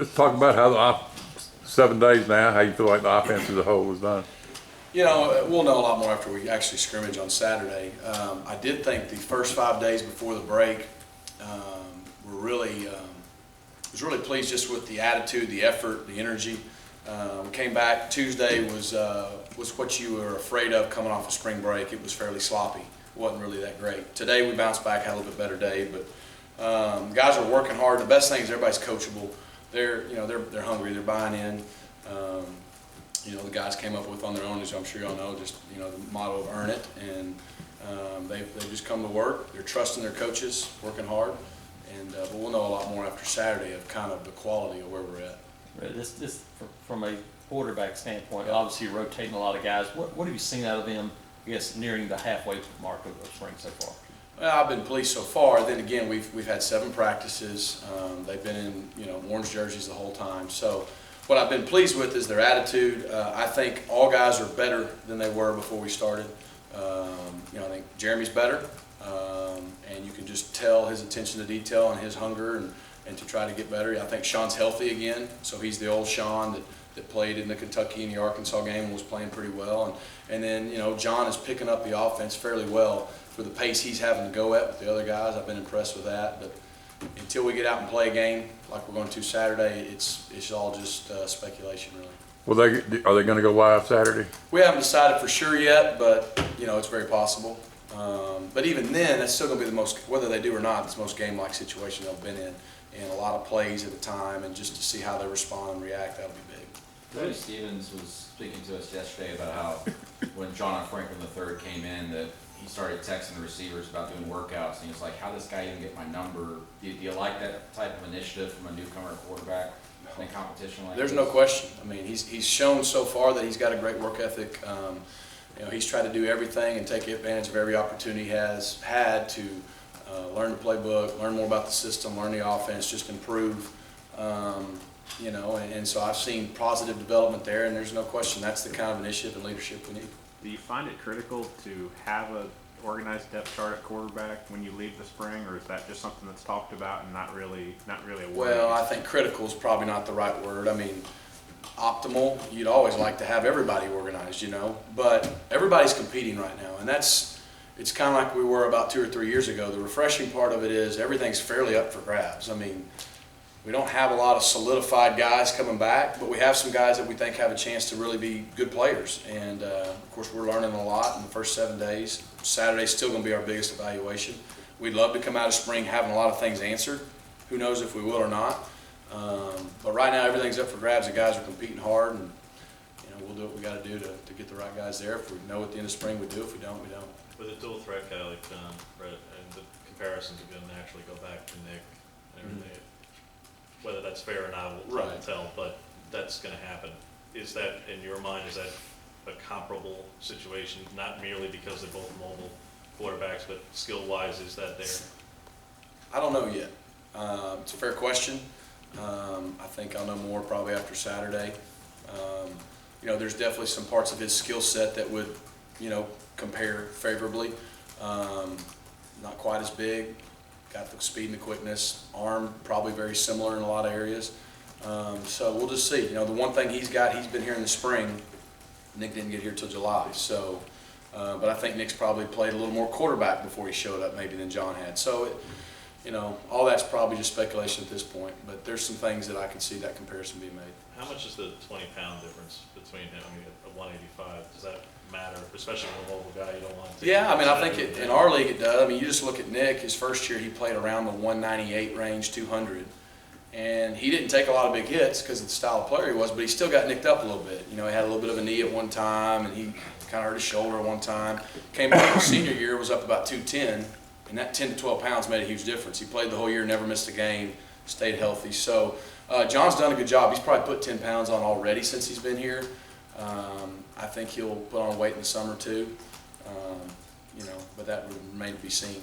let's talk about how the 7 days now, how you feel like the offense as a whole was done. You know, we'll know a lot more after we actually scrimmage on Saturday. I did think the first 5 days before the break were really, was really pleased just with the attitude, the effort, the energy. We came back. Tuesday was what you were afraid of coming off of spring break. It was fairly sloppy. It wasn't really that great. Today we bounced back, had a little bit better day, but guys are working hard. The best thing is everybody's coachable. They're hungry. They're buying in. The guys came up with on their own, as I'm sure y'all know, just the motto of earn it, and they just come to work. They're trusting their coaches, working hard, and but we'll know a lot more after Saturday of kind of the quality of where we're at. This from a quarterback standpoint, obviously you're rotating a lot of guys. What have you seen out of them, I guess, nearing the halfway mark of spring so far? Well, I've been pleased so far. Then again, we've had 7 practices. They've been in orange jerseys the whole time. So what I've been pleased with is their attitude. I think all guys are better than they were before we started. I think Jeremy's better, and you can just tell his attention to detail and his hunger and to try to get better. I think Sean's healthy again, so he's the old Sean that played in the Kentucky and the Arkansas game and was playing pretty well. And then John is picking up the offense fairly well for the pace he's having to go at with the other guys. I've been impressed with that, but until we get out and play a game like we're going to Saturday, it's all just speculation, really. Well, are they going to go live Saturday? We haven't decided for sure yet, but it's very possible. But even then, that's still going to be the most, whether they do or not, it's the most game-like situation they've been in, and a lot of plays at a time, and just to see how they respond and react, that'll be big. Cody Stevens was speaking to us yesterday about how when John Franklin III came in, that he started texting the receivers about doing workouts, and he was like, "How does this guy even get my number?" Do you like that type of initiative from a newcomer quarterback in a competition like There's this? no question. I mean, he's shown so far that he's got a great work ethic. He's tried to do everything and take advantage of every opportunity he has had to learn the playbook, learn more about the system, learn the offense, just improve. And so I've seen positive development there, and there's no question that's the kind of initiative and leadership we need. Do you find it critical to have an organized depth chart at quarterback when you leave the spring, or is that just something that's talked about and not really a word? Well, I think critical is probably not the right word. I mean, optimal, you'd always like to have everybody organized, but everybody's competing right now, and it's kind of like we were about 2 or 3 years ago. The refreshing part of it is everything's fairly up for grabs. I mean, we don't have a lot of solidified guys coming back, but we have some guys that we think have a chance to really be good players. And, of course, we're learning a lot in the first 7 days. Saturday's still going to be our biggest evaluation. We'd love to come out of spring having a lot of things answered. Who knows if we will or not. But right now, everything's up for grabs. The guys are competing hard, and we'll do what we got to do to get the right guys there. If we know at the end of spring, we do. If we don't, we don't. With a dual threat guy like John, Rhett, and the comparisons are going to naturally go back to Nick and everything. Whether that's fair or not, we'll try to tell, but that's going to happen. Is that, in your mind, is that a comparable situation, not merely because they're both mobile quarterbacks, but skill-wise, is that there? I don't know yet. It's a fair question. I think I'll know more probably after Saturday. There's definitely some parts of his skill set that would, compare favorably. Not quite as big. Got the speed and the quickness. Arm probably very similar in a lot of areas. So we'll just see. The one thing he's been here in the spring. Nick didn't get here till July. So, but I think Nick's probably played a little more quarterback before he showed up maybe than John had. So, all that's probably just speculation at this point. But there's some things that I could see that comparison being made. How much is the 20-pound difference between him? I mean, at 185, does that matter, especially for a mobile guy? You don't want to. Yeah, I mean, I think in our league it does. I mean, you just look at Nick. His first year, he played around the 198 range, 200, and he didn't take a lot of big hits because of the style of player he was. But he still got nicked up a little bit. He had a little bit of a knee at one time, and he kind of hurt his shoulder at one time. Came back his senior year, was up about 210, and that 10 to 12 pounds made a huge difference. He played the whole year, never missed a game, stayed healthy. So John's done a good job. He's probably put 10 pounds on already since he's been here. I think he'll put on weight in the summer too, but that would remain to be seen.